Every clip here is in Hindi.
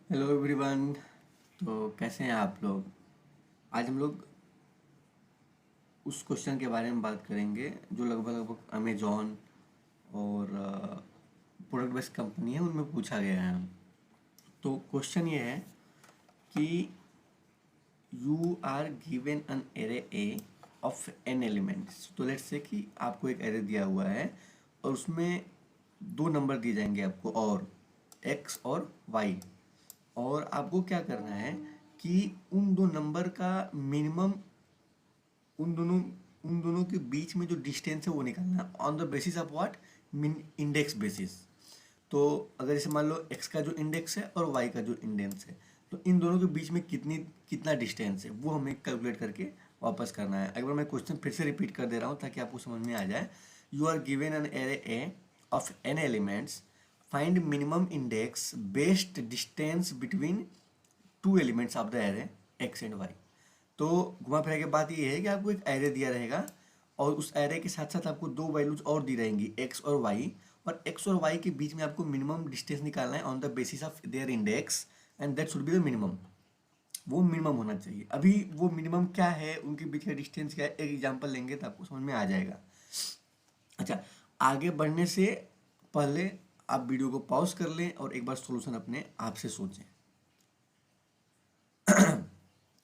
Hello everyone. तो कैसे हैं आप लोग। आज हम लोग उस क्वेश्चन के बारे में बात करेंगे जो लगभग लगभग अमेजॉन और प्रोडक्ट बेस्ड कंपनी है उनमें पूछा गया है। तो क्वेश्चन ये है कि you are given an array A of N elements. तो लेट्स से कि आपको एक एरे दिया हुआ है और उसमें दो नंबर दिए जाएंगे आपको, और एक्स और वाई। और आपको क्या करना है कि उन दो नंबर का मिनिमम, उन दोनों उन दोनों के बीच में जो डिस्टेंस है वो निकालना है on the basis of what, mean index basis. तो अगर जैसे मान लो x का जो इंडेक्स है और y का जो इंडेक्स है, तो इन दोनों के बीच में कितना डिस्टेंस है वो हमें कैलकुलेट करके वापस करना है। अगर मैं क्वेश्चन फिर से रिपीट कर दे रहा हूँ ताकि आपको समझ में आ जाए। You are given an array A of N elements, find minimum index based distance between two elements of the array X and Y. तो घुमा फिरा के बात ये है कि आपको एक एरे दिया रहेगा और उस एरे के साथ साथ आपको दो वैल्यूज और दी रहेंगी एक्स और वाई, और एक्स और वाई के बीच में आपको मिनिमम डिस्टेंस निकालना है on the basis of their index, and that should be the minimum. वो मिनिमम होना चाहिए। अभी वो मिनिमम क्या है, उनके बीच का डिस्टेंस क्या है, एक एग्जांपल लेंगे तो आपको समझ में आ जाएगा। अच्छा, आगे बढ़ने से पहले आप वीडियो को पॉज कर लें और एक बार सॉल्यूशन अपने आप से सोचें।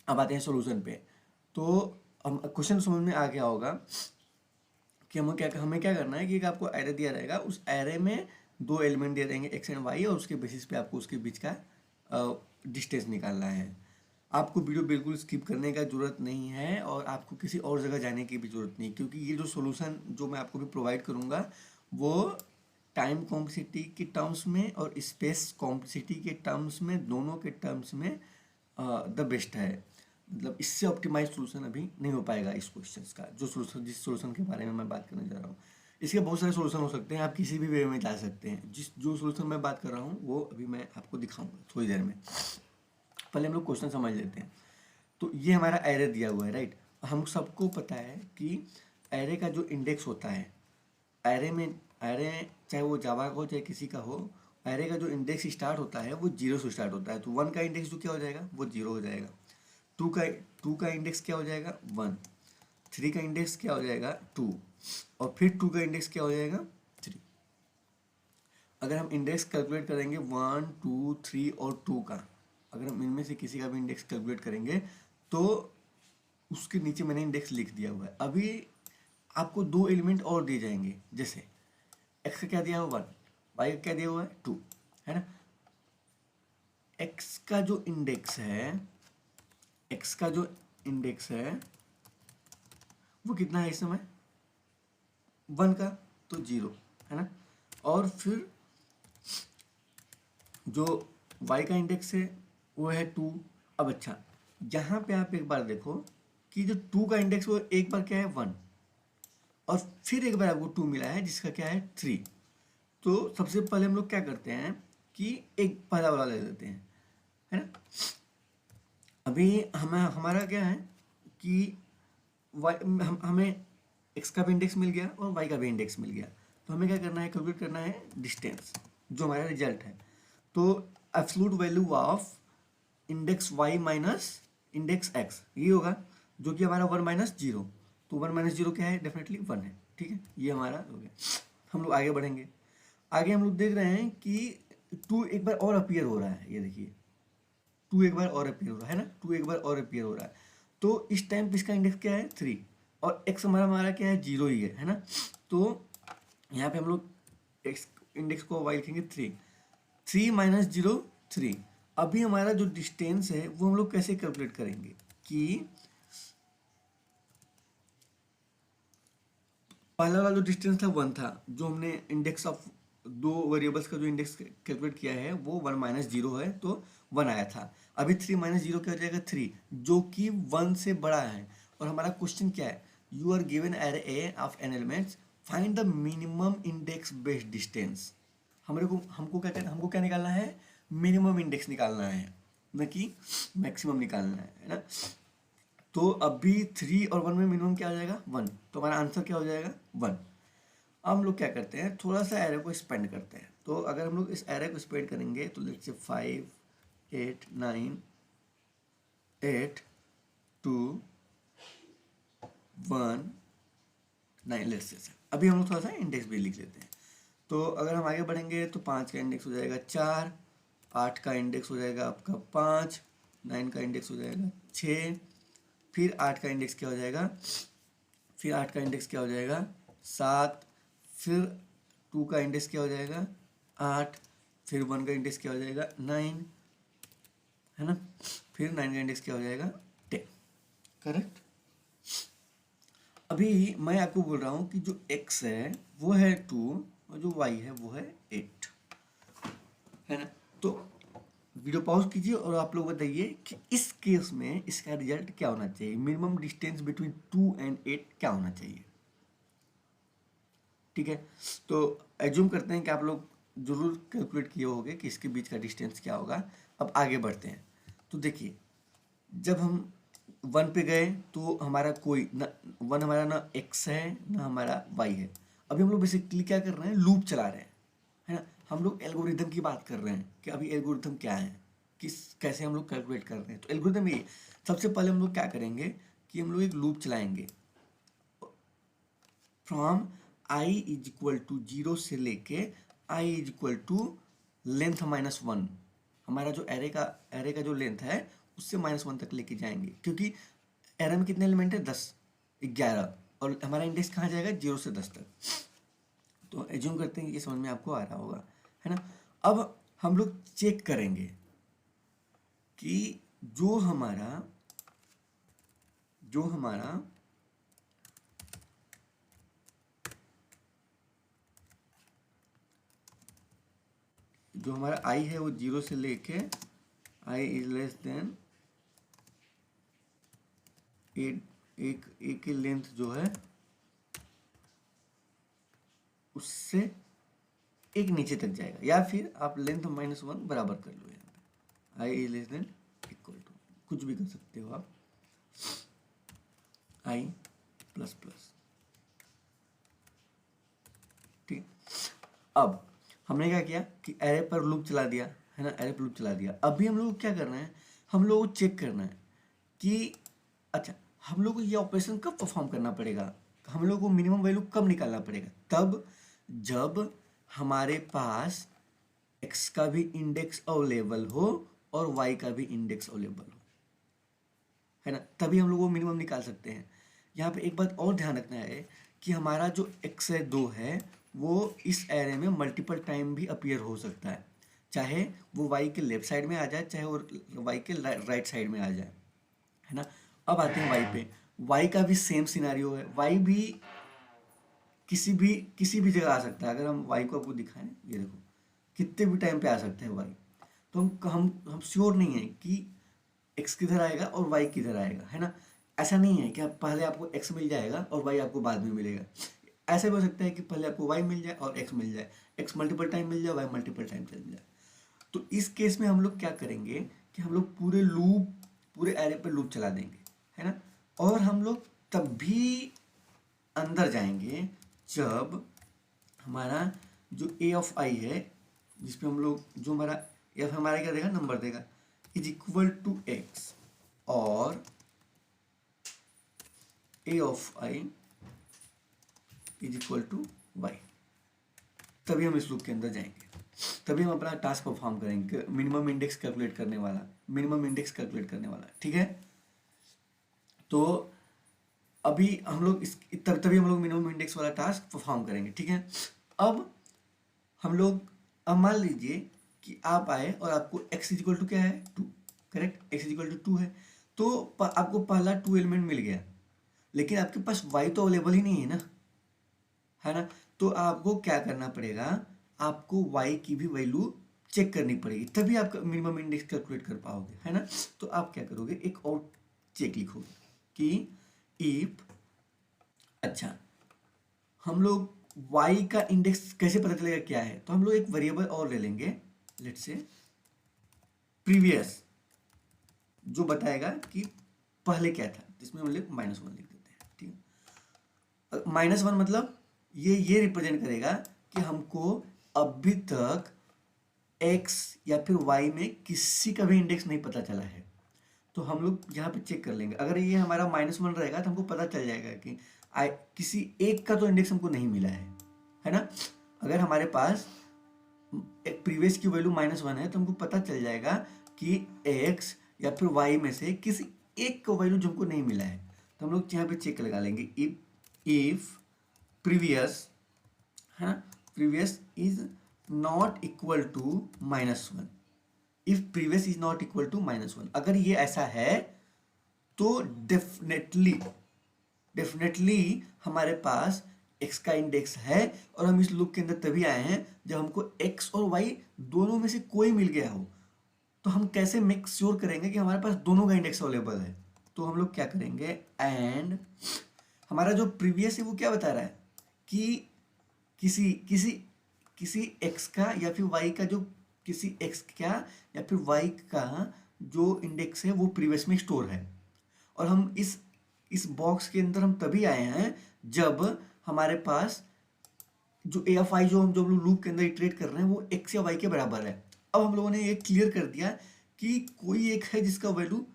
अब आते हैं सॉल्यूशन पे। तो हम क्वेश्चन समझ में आ गया होगा कि हमें क्या करना है कि एक आपको एरे दिया रहेगा, उस एरे में दो एलिमेंट दिए रहेंगे एक्स एंड वाई, और उसके बेसिस पे आपको उसके बीच का डिस्टेंस निकालना है। आपको वीडियो बिल्कुल स्किप करने का जरूरत नहीं है और आपको किसी और जगह जाने की भी जरूरत नहीं, क्योंकि ये जो सॉल्यूशन जो मैं आपको भी प्रोवाइड करूँगा वो टाइम कॉम्प्लेक्सिटी के टर्म्स में और स्पेस कॉम्प्लेक्सिटी के टर्म्स में, दोनों के टर्म्स में द बेस्ट है। मतलब इससे ऑप्टिमाइज सोल्यूशन अभी नहीं हो पाएगा इस क्वेश्चन का, जो सोल्यूशन जिस सोल्यूशन के बारे में मैं बात करने जा रहा हूँ। इसके बहुत सारे सोल्यूशन हो सकते हैं, आप किसी भी वे में जा सकते हैं। जो सोल्यूशन मैं बात कर रहा हूँ वो अभी मैं आपको दिखाऊंगा थोड़ी देर में। पहले हम लोग क्वेश्चन समझ लेते हैं। तो ये हमारा एरे दिया हुआ है, राइट। हम सबको पता है कि एरे का जो इंडेक्स होता है, एरे में, एरे चाहे वो जावा का हो चाहे किसी का हो, एरे का जो इंडेक्स स्टार्ट होता है वो जीरो से स्टार्ट होता है। तो वन का इंडेक्स जो क्या हो जाएगा वो जीरो हो जाएगा। टू का टू का इंडेक्स क्या हो जाएगा वन। थ्री का इंडेक्स क्या हो जाएगा टू, और फिर टू का इंडेक्स क्या हो जाएगा थ्री। अगर हम इंडेक्स कैलकुलेट करेंगे वन टू थ्री और टू का, अगर हम इनमें से किसी का भी इंडेक्स कैलकुलेट करेंगे तो उसके नीचे मैंने इंडेक्स लिख दिया हुआ है। अभी आपको दो एलिमेंट और दिए जाएंगे, जैसे एक्स का क्या दिया हुआ वन, वाई का क्या दिया हुआ है टू, है ना। एक्स का जो इंडेक्स है, एक्स का जो इंडेक्स है वो कितना है इस समय वन का, तो जीरो, है ना। और फिर जो y का इंडेक्स है वो है टू। अब अच्छा, यहाँ पे आप एक बार देखो कि जो टू का इंडेक्स वो एक बार क्या है वन, और फिर एक बार आपको टू मिला है जिसका क्या है थ्री। तो सबसे पहले हम लोग क्या करते हैं कि एक पहला वाला ले लेते हैं, है ना। अभी हमारा क्या है कि हमें एक्स का भी इंडेक्स मिल गया और वाई का भी इंडेक्स मिल गया। तो हमें क्या करना है, कैलकुलेट करना है डिस्टेंस, जो हमारा रिजल्ट है। तो absolute value of index y minus index x ये होगा, जो कि हमारा वन माइनस जीरो। तो वन माइनस जीरो क्या है, डेफिनेटली वन है, ठीक है। ये हमारा हो गया। हम लोग आगे बढ़ेंगे। आगे हम लोग देख रहे हैं कि टू एक बार और अपीयर हो रहा है, ये देखिए टू एक बार और अपीयर हो रहा है ना, टू एक बार और अपीयर हो रहा है। तो इस टाइम पे इसका इंडेक्स क्या है थ्री, और एक्स हमारा हमारा क्या है जीरो ही है ना। तो यहाँ पे हम लोग एक्स इंडेक्स को वाई लिखेंगे three, three minus zero three. अभी हमारा जो डिस्टेंस है वो हम लोग कैसे कैलकुलेट करेंगे कि पहला वाला जो डिस्टेंस था वन था, जो हमने इंडेक्स ऑफ दो वेरिएबल्स का जो इंडेक्स कैलकुलेट किया है वो वन माइनस जीरो है, तो वन आया था। अभी थ्री माइनस जीरो क्या हो जाएगा थ्री, जो कि वन से बड़ा है। और हमारा क्वेश्चन क्या है, you are given array A of N elements, find the minimum index based distance. हमारे को हमको क्या करना, हमको क्या निकालना है, मिनिमम इंडेक्स निकालना है, न कि मैक्सिमम निकालना है ना। तो अभी थ्री और वन में मिनिमम क्या आ जाएगा वन, तो हमारा आंसर क्या हो जाएगा वन। अब हम लोग क्या करते हैं, थोड़ा सा एरे को स्पेंड करते हैं। तो अगर हम लोग इस एरे को स्पेंड करेंगे तो लेट्स से फाइव, 8 9 8 2 1 9 लेट्स से। अभी हम लोग थोड़ा सा इंडेक्स भी लिख लेते हैं। तो अगर हम आगे बढ़ेंगे तो 5 का इंडेक्स हो जाएगा 4, 8 का इंडेक्स हो जाएगा आपका 5, 9 का इंडेक्स हो जाएगा 6, फिर 8 का इंडेक्स क्या हो जाएगा, फिर 8 का इंडेक्स क्या हो जाएगा 7, फिर 2 का इंडेक्स क्या हो जाएगा 8, फिर 1 का इंडेक्स क्या हो जाएगा 9, है ना, फिर 9 का इंडेक्स क्या हो जाएगा 10। करेक्ट। अभी मैं आपको बोल रहा हूँ कि जो x है वो है 2 और जो y है वो है 8, है ना। तो वीडियो पॉज कीजिए और आप लोग बताइए कि इस केस में इसका रिजल्ट क्या होना चाहिए, मिनिमम डिस्टेंस बिटवीन 2 एंड 8 क्या होना चाहिए। ठीक है, तो एज्यूम करते हैं कि आप लोग जरूर कैलकुलेट किए होंगे कि इसके बीच का डिस्टेंस क्या होगा। अब आगे बढ़ते हैं। तो देखिए, जब हम 1 पे गए तो हमारा कोई ना 1 हमारा ना x है ना हमारा y है। अभी हम लोग बेसिकली क्या कर रहे हैं, लूप चला रहे हैं, है ना। हम लोग एल्गोरिथम की बात कर रहे हैं कि अभी एल्गोरिथम क्या है, किस कैसे हम लोग कैलकुलेट कर रहे हैं। तो एल्गोरिथम ये, सबसे पहले हम लोग क्या करेंगे कि हम लोग एक लूप चलाएंगे from i is equal to 0 से लेके i is equal to length -1। हमारा जो एरे का जो लेंथ है उससे -1 तक लेके जाएंगे, क्योंकि एरे में कितने एलिमेंट है 10 11, और हमारा इंडेक्स कहाँ जाएगा 0 से 10 तक। तो एज्यूम करते हैं कि ये समझ में आपको आ रहा होगा, है ना। अब हम लोग चेक करेंगे कि जो हमारा आई है वो 0 से लेके आई इज लेस देन एक की लेंथ जो है उससे एक नीचे तक जाएगा, या फिर आप लेंथ -1 बराबर कर लो। यहाँ पे I is less than equal to कुछ भी कर सकते हो आप, आई प्लस प्लस। ठीक। अब हमने क्या किया कि एरे पर लूप चला दिया, है ना, एरे पर लूप चला दिया। अभी हम लोग क्या करना है, हम लोग को चेक करना है कि अच्छा हम लोग को ये ऑपरेशन कब परफॉर्म करना पड़ेगा, हम लोग को मिनिमम वैल्यू कब निकालना पड़ेगा, तब जब हमारे पास x का भी इंडेक्स अवेलेबल हो और y का भी इंडेक्स अवेलेबल हो, है ना, तभी हम लोग वो मिनिमम निकाल सकते हैं। यहाँ पे एक बात और ध्यान रखना है कि हमारा जो x है 2 है वो इस एरे में मल्टीपल टाइम भी अपीयर हो सकता है, चाहे वो y के लेफ्ट साइड में आ जाए चाहे वो y के राइट साइड में आ जाए, है ना। अब आते हैं y पे। y का भी सेम सिनारियो है, y भी किसी भी जगह आ सकता है। अगर हम y को आपको दिखाएं, ये देखो कितने भी टाइम पे आ सकते हैं y। तो हम श्योर नहीं है कि x किधर आएगा और y किधर आएगा, है ना। ऐसा नहीं है कि पहले आपको x मिल जाएगा और y आपको बाद में मिलेगा। ऐसा भी हो सकता है कि पहले आपको y मिल जाए और x मिल जाए, x मल्टीपल टाइम मिल जाए, y मल्टीपल टाइम चल जाए। तो इस केस में हम लोग क्या करेंगे कि हम लोग पूरे एरे पे लूप चला देंगे, है ना। और हम लोग तब भी अंदर जाएंगे जब हमारा जो a ऑफ i है, जिसपे हम लोग जो हमारा f हमारा क्या देगा, नंबर देगा, इज इक्वल टू x और a of i is equal to y। तभी हम इस लूप के अंदर जाएंगे, तभी हम अपना टास्क परफॉर्म करेंगे, मिनिमम इंडेक्स कैलकुलेट करने वाला, ठीक है। तो अभी हम लोग तभी हम लोग मिनिमम इंडेक्स वाला टास्क परफॉर्म करेंगे, ठीक है। अब हम लोग, अब मान लीजिए कि आप आए और आपको x इज इक्वल टू क्या है 2, correct, x is equal to 2 है। तो आपको पहला 2 एलिमेंट मिल गया, लेकिन आपके पास y तो अवेलेबल ही नहीं है ना, है ना। तो आपको क्या करना पड़ेगा, आपको y की भी वैल्यू चेक करनी पड़ेगी, तभी आप मिनिमम इंडेक्स कैलकुलेट कर पाओगे, है ना। तो आप क्या करोगे, एक और चेक लिखोगे कि इफ, अच्छा हम लोग y का इंडेक्स कैसे पता चलेगा क्या है, तो हम लोग एक वेरिएबल और ले लेंगे, लेट्स से प्रीवियस, जो बताएगा कि पहले क्या था, जिसमें हम लोग -1 लिख देते हैं, ठीक है। -1 मतलब ये रिप्रेजेंट करेगा कि हमको अभी तक एक्स या फिर वाई में किसी का भी इंडेक्स नहीं पता चला है, तो हम लोग यहाँ पे चेक कर लेंगे। अगर ये हमारा -1 रहेगा तो हमको पता चल जाएगा कि किसी एक का तो इंडेक्स हमको नहीं मिला है ना। अगर हमारे पास एक प्रीवियस की वैल्यू -1 है तो हमको पता चल जाएगा कि एक्स या फिर वाई में से किसी एक का वैल्यू जो हमको नहीं मिला है, तो हम लोग यहाँ पे चेक लगा लेंगे। इफ प्रीवियस है ना, previous is not equal to -1, if previous is not equal to -1, अगर ये ऐसा है तो डेफिनेटली हमारे पास x का इंडेक्स है, और हम इस लूप के अंदर तभी आए हैं जब हमको x और y दोनों में से कोई मिल गया हो। तो हम कैसे मेक श्योर करेंगे कि हमारे पास दोनों का इंडेक्स अवेलेबल है? तो हम लोग क्या करेंगे, एंड हमारा जो प्रीवियस है वो क्या बता रहा है कि किसी किसी किसी x का या फिर y का जो किसी x का या फिर y का जो इंडेक्स है वो प्रीवियस में स्टोर है। और हम इस बॉक्स के अंदर हम तभी आए हैं जब हमारे पास जो ए एफ आई जो हम लूप के अंदर इटरेट कर रहे हैं वो एक्स या वाई के बराबर है। अब हम लोगों ने ये क्लियर कर दिया कि कोई एक है जिसका वैल्यू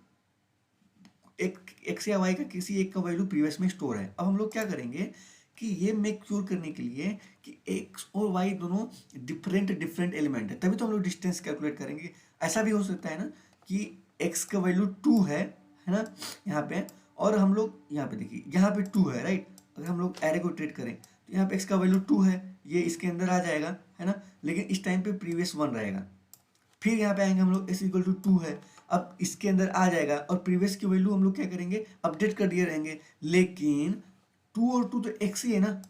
एक्स या वाई का किसी एक का वैल्यू प्रीवियस में स्टोर है। अब हम लोग क्या करेंगे कि ये मेक श्योर करने के लिए कि एक्स और वाई दोनों डिफरेंट एलिमेंट है, तभी तो हम लोग डिस्टेंस कैलकुलेट करेंगे। ऐसा भी हो सकता है ना कि एक्स का वैल्यू 2 है ना यहाँ पे, और हम लोग यहाँ पे देखिए यहाँ पे 2 है राइट। अगर हम लोग एरे को ट्रेट करें तो यहाँ पे एक्स का वैल्यू 2 है, ये इसके अंदर आ जाएगा है ना, लेकिन इस टाइम पे प्रीवियस 1 रहेगा। फिर यहाँ पे आएंगे हम लोग x=2 है, अब इसके अंदर आ जाएगा, और प्रीवियस की वैल्यू हम लोग क्या करेंगे, अपडेट कर दिए रहेंगे, लेकिन 2 और 2 तो x ही है ना।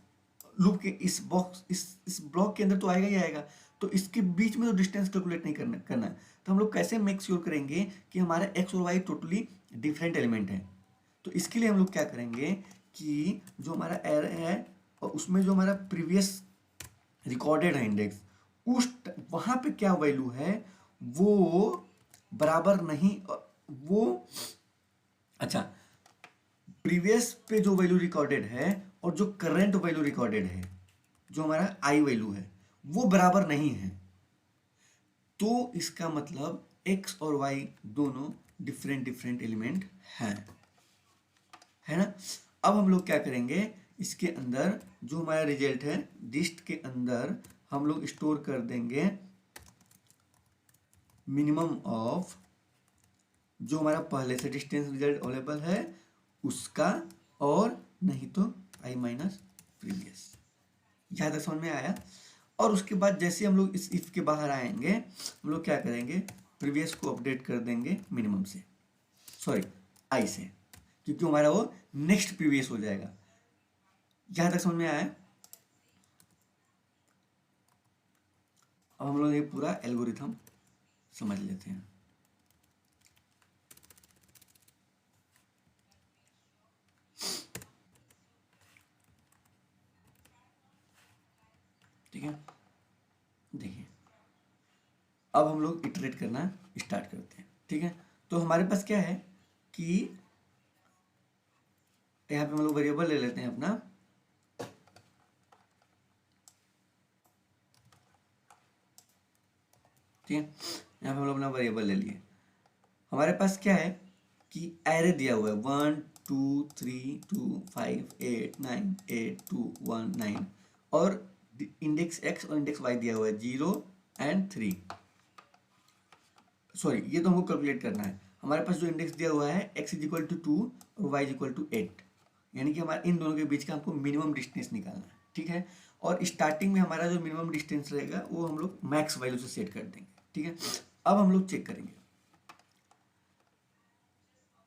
लूप के इस बॉक्स इस ब्लॉक के अंदर तो आएगा ही आएगा, तो इसके बीच में तो डिस्टेंस कैलकुलेट नहीं करना है। तो हम लोग कैसे मेक श्योर करेंगे कि हमारा x और y टोटली डिफरेंट एलिमेंट है? तो इसके लिए हम लोग क्या करेंगे कि जो हमारा एरे है और उसमें जो हमारा प्रीवियस रिकॉर्डेड है इंडेक्स, उस वहां पे क्या वैल्यू है वो बराबर नहीं, वो अच्छा प्रीवियस पे जो वैल्यू रिकॉर्डेड है और जो करंट वैल्यू रिकॉर्डेड है, जो हमारा आई वैल्यू है, वो बराबर नहीं है। तो इसका मतलब x और y दोनों डिफरेंट एलिमेंट हैं, है ना। अब हम लोग क्या करेंगे, इसके अंदर जो हमारा रिजल्ट है लिस्ट के अंदर हम लोग स्टोर कर देंगे मिनिमम ऑफ जो हमारा पहले से डिस्टेंस रिजल्ट अवेलेबल है उसका, और नहीं तो i माइनस प्रीवियस। यहाँ तक समझ में आया? और उसके बाद जैसे हम लोग इस इफ के बाहर आएंगे हम लोग क्या करेंगे, प्रीवियस को अपडेट कर देंगे मिनिमम से, सॉरी आई से, क्योंकि हमारा वो नेक्स्ट प्रीवियस हो जाएगा। यहाँ तक समझ में आया? अब हम लोग ये पूरा एल्गोरिथम समझ लेते हैं। ठीक है, देखिए अब हम लोग इटरेट करना स्टार्ट करते हैं। ठीक है, तो हमारे पास क्या है कि यहाँ पे हम लोग वेरिएबल ले लेते हैं अपना, ठीक है, यहाँ पे हम लोग अपना वेरिएबल ले लिए। हमारे पास क्या है कि एरे दिया हुआ है 1 2 3 2 5 8 9 8 2 1 9, और इंडेक्स x और इंडेक्स y दिया हुआ है 0 और 3। सॉरी, ये तो हमको कैलकुलेट करना है। हमारे पास जो इंडेक्स दिया हुआ है x=2 और y=8, यानी कि हमारे इन दोनों के बीच का हमको मिनिमम डिस्टेंस निकालना है। ठीक है, और स्टार्टिंग में हमारा जो मिनिमम डिस्टेंस रहेगा वो हम लोग मैक्स वैल्यू से सेट कर देंगे। ठीक है, अब हम लोग चेक करेंगे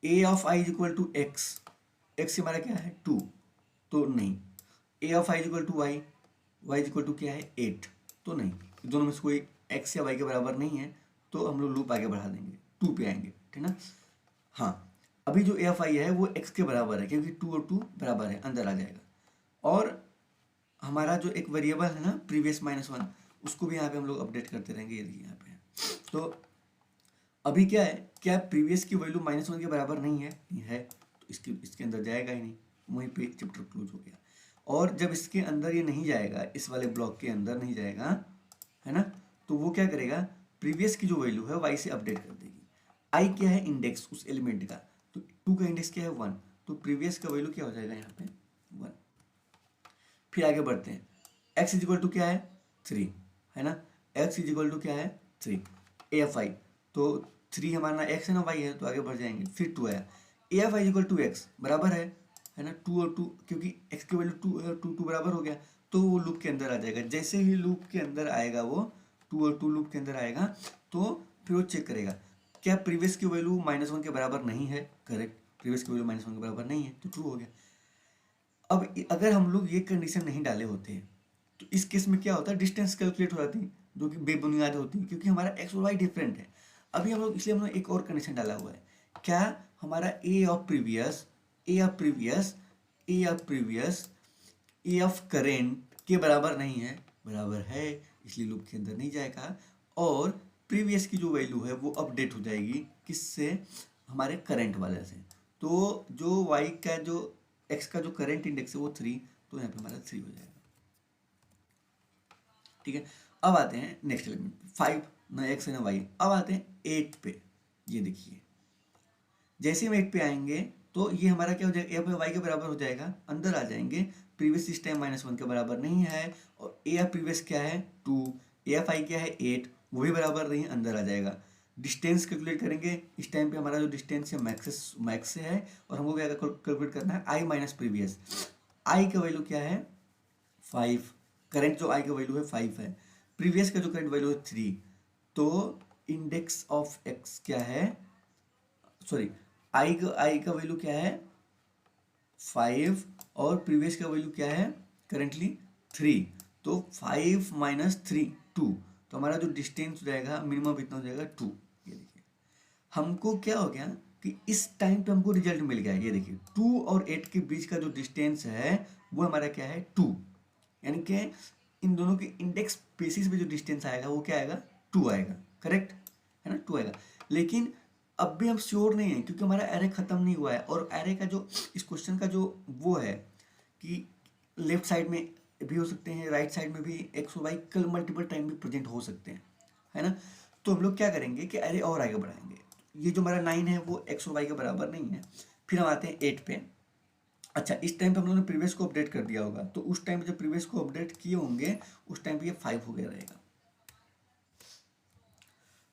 a(i)=x, x हमारा क्या है 2, तो नहीं। a(i)=y, y क्या है 8, तो नहीं। दोनों में से कोई x या y के बराबर नहीं है, तो हम लोग लूप आगे बढ़ा देंगे 2 पे आएंगे। ठीक ना, हाँ अभी जो a(i) है वो x के बराबर है, क्योंकि 2 और 2 बराबर है, अंदर आ जाएगा। और हमारा जो एक वेरिएबल है ना प्रीवियस -1, उसको भी यहाँ पे हम लोग अपडेट करते रहेंगे। ये देखिए यहाँ पे, तो अभी क्या है, क्या प्रीवियस की वैल्यू -1 के बराबर नहीं है? नहीं है, तो इसके अंदर जाएगा ही नहीं, वहीं पे चैप्टर क्लोज हो गया। और जब इसके अंदर ये नहीं जाएगा, इस वाले ब्लॉक के अंदर नहीं जाएगा, है ना, तो वो क्या करेगा, प्रीवियस की जो वैल्यू है वाई से अपडेट कर देगी। आई क्या है, इंडेक्स उस एलिमेंट का, तो 2 का इंडेक्स क्या है 1, तो प्रीवियस का वैल्यू क्या हो जाएगा यहाँ पे 1। फिर आगे बढ़ते हैं, x इज इक्वल टू क्या है 3, है ना, x इज इक्वल टू क्या है 3, ए एफ आई, तो 3 हमारा x है ना y है, तो आगे बढ़ जाएंगे। फिर 2 आया, a of i is equal to x बराबर है ना, 2 और 2, क्योंकि x की वैल्यू 2 बराबर हो गया, तो वो लूप के अंदर आ जाएगा। जैसे ही लूप के अंदर आएगा वो 2 और 2 लूप के अंदर आएगा, तो फिर वो चेक करेगा क्या प्रीवियस की वैल्यू -1 के बराबर नहीं है, करेक्ट, प्रीवियस की वैल्यू -1 के बराबर नहीं है, तो ट्रू हो गया। अब अगर हम लोग ये कंडीशन नहीं डाले होते तो इस केस में क्या होता है, डिस्टेंस कैलकुलेट हो जाती, जो कि बेबुनियाद होती है, क्योंकि हमारा एक्स और वाई डिफरेंट है। अभी हम लोग इसलिए हमने एक और कंडीशन डाला हुआ है, क्या हमारा A of previous, A of previous, A of previous, A of current के बराबर नहीं है, बराबर है, इसलिए लूप के अंदर नहीं जाएगा। और प्रीवियस की जो वैल्यू है वो अपडेट हो जाएगी, किससे, हमारे करंट वाले से। तो जो वाई का जो एक्स का जो करंट इंडेक्स है वो 3, तो यहाँ पे हमारा 3 हो जाएगा। ठीक है, अब आते हैं नेक्स्ट एलिमेंट 5, ना एक्स है ना वाई। अब आते हैं 8 पे, ये देखिए जैसे हम 8 पे आएंगे तो ये हमारा क्या हो जाएगा, ए वाई के बराबर हो जाएगा, अंदर आ जाएंगे। प्रीवियस इस टाइम -1 के बराबर नहीं है, और ए एफ प्रीवियस क्या है 2, ए एफ आई क्या है 8, वो भी बराबर नहीं है, अंदर आ जाएगा। डिस्टेंस कैलकुलेट करेंगे, इस टाइम पे हमारा जो डिस्टेंस है मैक्स से है, और हमको क्या कैलकुलेट करना है आई माइनस प्रीवियस। आई का वैल्यू क्या है 5, करंट जो आई का वैल्यू है 5 है, प्रीवियस का जो करंट वैल्यू है 3, तो इंडेक्स ऑफ एक्स क्या है, सॉरी आई का वैल्यू क्या है 5, और प्रीवियस का वैल्यू क्या है करेंटली 3, तो 5 माइनस 3 2, तो हमारा जो डिस्टेंस हो जाएगा मिनिमम इतना हो जाएगा 2। ये देखिए हमको क्या हो गया कि इस टाइम पे हमको रिजल्ट मिल गया, ये देखिए 2 और 8 के बीच का जो डिस्टेंस है वो हमारा क्या है 2, यानी कि इन दोनों के इंडेक्स बेसिस पे जो डिस्टेंस आएगा वो क्या आएगा 2 आएगा, करेक्ट है ना, 2 आएगा। लेकिन अब भी हम श्योर नहीं है, क्योंकि हमारा एरे खत्म नहीं हुआ है, और एरे का जो इस क्वेश्चन का जो वो है कि लेफ्ट साइड में भी हो सकते हैं, राइट साइड में भी एक्स और वाई कल मल्टीपल टाइम भी प्रेजेंट हो सकते हैं, है ना। तो हम लोग क्या करेंगे कि एरे और आगे बढ़ाएंगे। ये जो हमारा 9 है वो एक्स और वाई के बराबर नहीं है। फिर हम आते हैं 8 पे। अच्छा, इस टाइम पे हम लोगों ने प्रीवियस को अपडेट कर दिया होगा, तो उस टाइम पे जब प्रीवियस को अपडेट किए होंगे उस टाइम पे ये 5 हो गया रहेगा।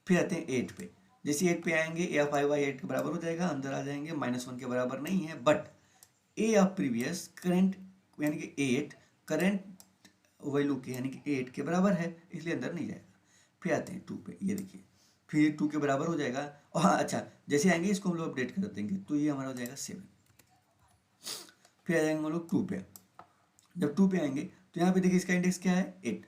फिर आते हैं 8 पे, जैसे 8 पे आएंगे ए ऑफ 5 बाई 8 के बराबर हो जाएगा, अंदर आ जाएंगे, -1 के बराबर नहीं है, but A of previous current यानी कि 8 करंट वैल्यू के यानी कि 8 के बराबर है, इसलिए अंदर नहीं जाएगा। फिर आते हैं 2 पे, ये देखिए फिर 2 के बराबर हो जाएगा, और हाँ अच्छा जैसे आएंगे इसको हम लोग अपडेट कर देंगे, तो ये हमारा हो जाएगा 7। फिर आ जाएंगे हम लोग 2 पे। जब 2 पे आएंगे तो यहाँ पे देखिए इसका इंडेक्स क्या है 8,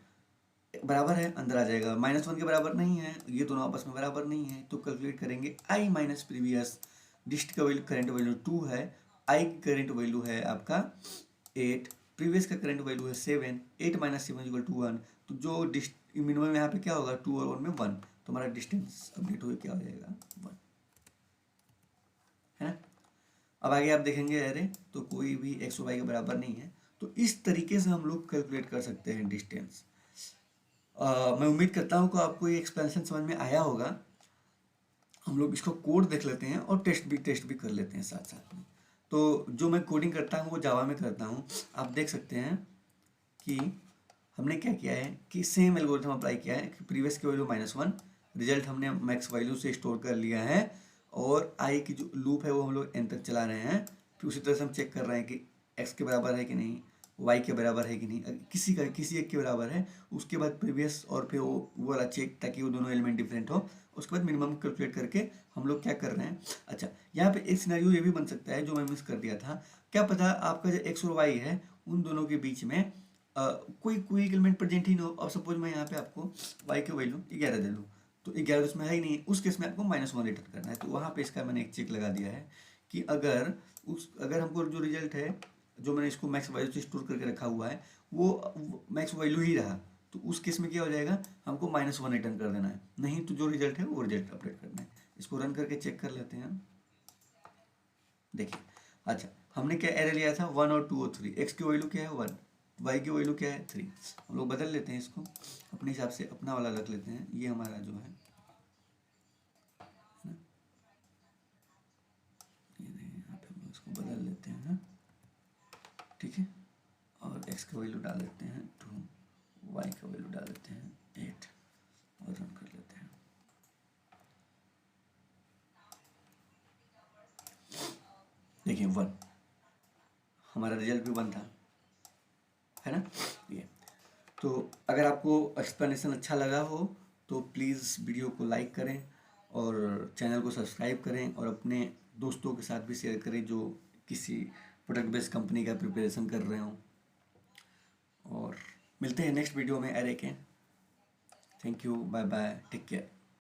बराबर है, अंदर आ जाएगा, -1 के बराबर नहीं है, ये दोनों आपस में बराबर नहीं है, तो कैलकुलेट करेंगे आई माइनस प्रीवियस। डिस्ट का वैल्यू करंट वैल्यू 2 है, आई की करंट वैल्यू है आपका 8, प्रीवियस का करंट वैल्यू है 7, 8 माइनस 7 इक्वल टू 1, तो जो मिनिमम यहाँ पे क्या होगा 2 और 1 में 1, तो हमारा डिस्टेंस अपडेट हुए क्या हो जाएगा 1, है ना। अब आगे आप देखेंगे अरे तो कोई भी एक्स वाई के बराबर नहीं है, तो इस तरीके से हम लोग कैलकुलेट कर सकते हैं डिस्टेंस। मैं उम्मीद करता हूँ कि आपको ये एक्सप्लेनेशन समझ में आया होगा। हम लोग इसको कोड देख लेते हैं और टेस्ट भी कर लेते हैं साथ साथ में। तो जो मैं कोडिंग करता हूँ वो जावा में करता हूँ। आप देख सकते हैं कि हमने क्या किया है कि सेम एल्गोरिथम अप्लाई किया है कि प्रीवियस की वैल्यू -1, रिजल्ट हमने मैक्स वैल्यू से स्टोर कर लिया है, और आई की जो लूप है वो हम लोग एन तक चला रहे हैं। फिर उसी तरह से हम चेक कर रहे हैं कि एक्स के बराबर है कि नहीं, वाई के बराबर है कि नहीं, अगर किसी एक के बराबर है उसके बाद प्रीवियस, और फिर वो वाला चेक ताकि वो दोनों एलिमेंट डिफरेंट हो, उसके बाद मिनिमम कैलकुलेट करके हम लोग क्या कर रहे हैं। अच्छा, यहाँ पे एक सिनेरियो ये भी बन सकता है जो मैं मिस कर दिया था, क्या पता आपका जो एक्स और वाई है उन दोनों के बीच में कोई एलिमेंट प्रेजेंट ही ना हो। और सपोज मैं यहाँ पे आपको वाई के वैल्यू 11 दे दूँ, तो 11 उसमें है ही नहीं, उस केस में आपको -1 रिटर्न करना है। तो वहाँ पे इसका मैंने एक चेक लगा दिया है कि अगर हमको जो रिजल्ट है जो मैंने इसको मैक्स वैल्यू से स्टोर करके रखा हुआ है वो मैक्स वैल्यू ही रहा, तो उस केस में क्या हो जाएगा, हमको -1 रिटर्न कर देना है, नहीं तो जो रिजल्ट है वो रिजल्ट अपडेट करना है। इसको रन करके चेक कर लेते हैं। देखिए, अच्छा हमने क्या एरे लिया था 1 और 2 और 3, एक्स की वैल्यू क्या है 1, वाई की वैल्यू क्या है 3। हम लोग बदल लेते हैं इसको अपने हिसाब से, अपना वाला रख लेते हैं, ये हमारा जो है का वैल्यू डाल देते हैं 2, y का वैल्यू डाल देते हैं 8 और रन कर लेते हैं। देखिए 1, हमारा रिजल्ट भी 1 था, है ना। ये तो अगर आपको एक्सप्लेनेशन अच्छा लगा हो तो प्लीज़ वीडियो को लाइक करें और चैनल को सब्सक्राइब करें और अपने दोस्तों के साथ भी शेयर करें जो किसी प्रोडक्ट बेस्ड कंपनी का प्रिपरेशन कर रहे हों। और मिलते हैं नेक्स्ट वीडियो में एरे के। Thank you, bye bye, take care.